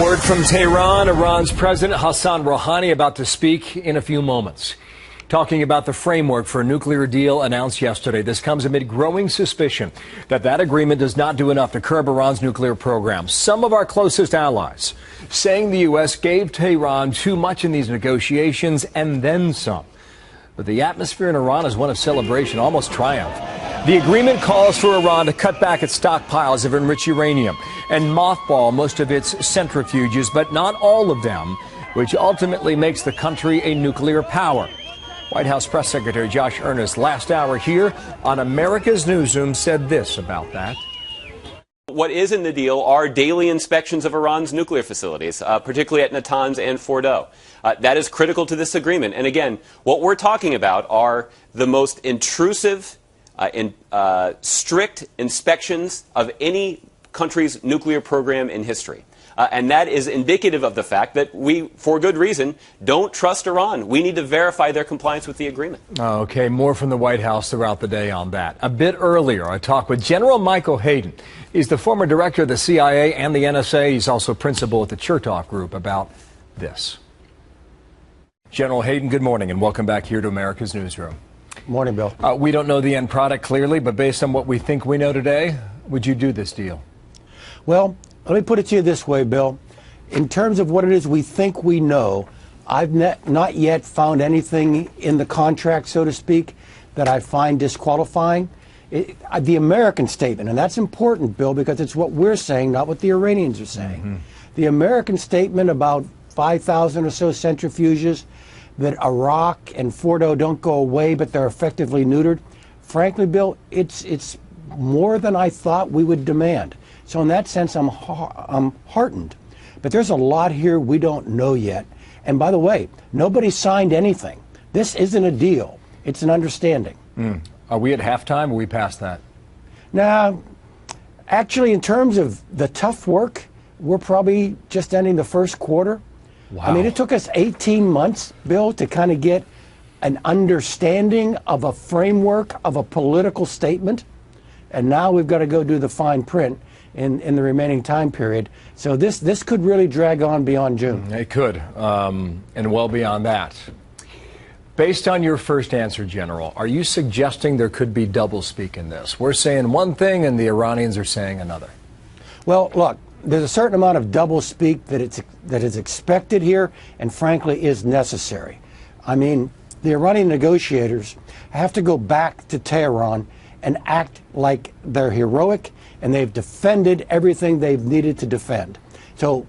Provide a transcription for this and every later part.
Word from Tehran, Iran's President Hassan Rouhani about to speak in a few moments. Talking about the framework for a nuclear deal announced yesterday. This comes amid growing suspicion that agreement does not do enough to curb Iran's nuclear program. Some of our closest allies saying the U.S. gave Tehran too much in these negotiations and then some. But the atmosphere in Iran is one of celebration, almost triumph. The agreement calls for Iran to cut back its stockpiles of enriched uranium and mothball most of its centrifuges, but not all of them, which ultimately makes the country a nuclear power. White House Press Secretary Josh Earnest, last hour here on America's Newsroom, said this about that. What is in the deal are daily inspections of Iran's nuclear facilities, particularly at Natanz and Fordow. That is critical to this agreement. And again, what we're talking about are the most intrusive strict inspections of any country's nuclear program in history. And that is indicative of the fact that we, for good reason, don't trust Iran. We need to verify their compliance with the agreement. Okay, more from the White House throughout the day on that. A bit earlier, I talked with General Michael Hayden. He's the former director of the CIA and the NSA. He's also principal at the Chertoff Group about this. General Hayden, good morning and welcome back here to America's Newsroom. Morning, Bill. We don't know the end product clearly, but based on what we think we know today, would you do this deal? Well, let me put it to you this way, Bill. In terms of what it is we think we know, I've not yet found anything in the contract, so to speak, that I find disqualifying. The American statement, and that's important, Bill, because it's what we're saying, not what the Iranians are saying. Mm-hmm. The American statement about 5,000 or so centrifuges, that Iraq and Fordow don't go away, but they're effectively neutered. Frankly, Bill, it's more than I thought we would demand. So in that sense, I'm heartened. But there's a lot here we don't know yet. And by the way, nobody signed anything. This isn't a deal. It's an understanding. Are we at halftime or are we past that? Now, actually, in terms of the tough work, we're probably just ending the first quarter. Wow. I mean, it took us 18 months, Bill, to kind of get an understanding of a framework of a political statement. And now we've got to go do the fine print in the remaining time period. So this could really drag on beyond June. It could, and well beyond that. Based on your first answer, General, are you suggesting there could be doublespeak in this? We're saying one thing and the Iranians are saying another. Well, look, there's a certain amount of doublespeak that is expected here and frankly is necessary. I mean, the Iranian negotiators have to go back to Tehran and act like they're heroic and they've defended everything they've needed to defend. So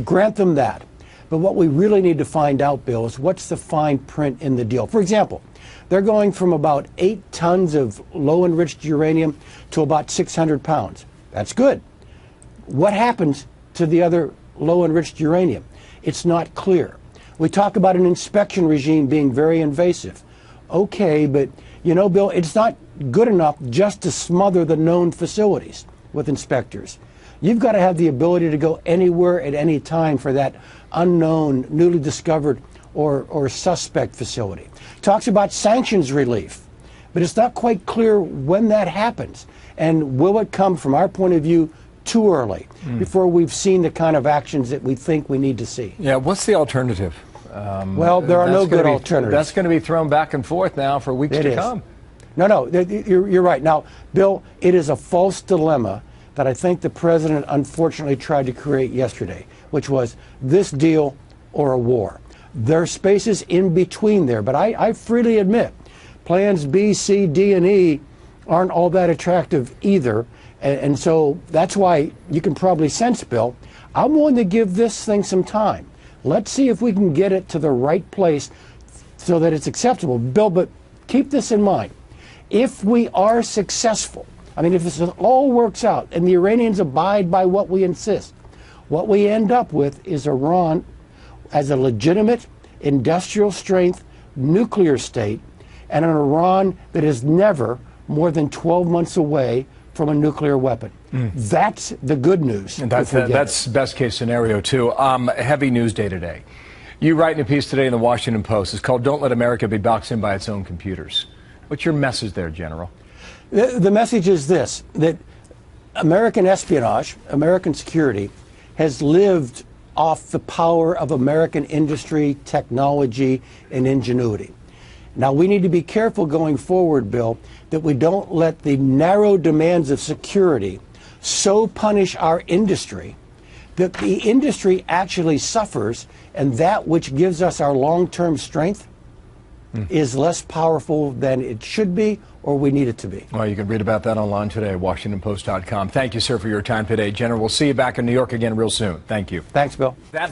grant them that. But what we really need to find out, Bill, is what's the fine print in the deal. For example, they're going from about 8 tons of low-enriched uranium to about 600 pounds. That's good. What happens to the other low-enriched uranium? It's not clear. We talk about an inspection regime being very invasive. Okay, but you know, Bill, it's not good enough just to smother the known facilities with inspectors. You've got to have the ability to go anywhere at any time for that unknown, newly discovered, or suspect facility. Talks about sanctions relief, but it's not quite clear when that happens. And will it come, from our point of view, too early before we've seen the kind of actions that we think we need to see? Yeah, what's the alternative? Well, there are no good alternatives. That's going to be thrown back and forth now for weeks to come. No, you're right. Now, Bill, it is a false dilemma that I think the president unfortunately tried to create yesterday, which was this deal or a war. There are spaces in between there, but I freely admit plans B, C, D, and E aren't all that attractive either. And so that's why you can probably sense, Bill, I'm willing to give this thing some time. Let's see if we can get it to the right place so that it's acceptable. Bill, but keep this in mind. If we are successful, I mean, if this all works out and the Iranians abide by what we insist, what we end up with is Iran as a legitimate industrial strength nuclear state and an Iran that is never more than 12 months away from a nuclear weapon. That's the good news. And that's best case scenario, too. Heavy news day today. You write in a piece today in the Washington Post. It's called "Don't Let America Be Boxed In by Its Own Computers." What's your message there, General? The message is this, that American espionage, American security, has lived off the power of American industry, technology, and ingenuity. Now, we need to be careful going forward, Bill, that we don't let the narrow demands of security so punish our industry that the industry actually suffers, and that which gives us our long-term strength is less powerful than it should be or we need it to be. Well, you can read about that online today at WashingtonPost.com. Thank you, sir, for your time today. General, we'll see you back in New York again real soon. Thank you. Thanks, Bill.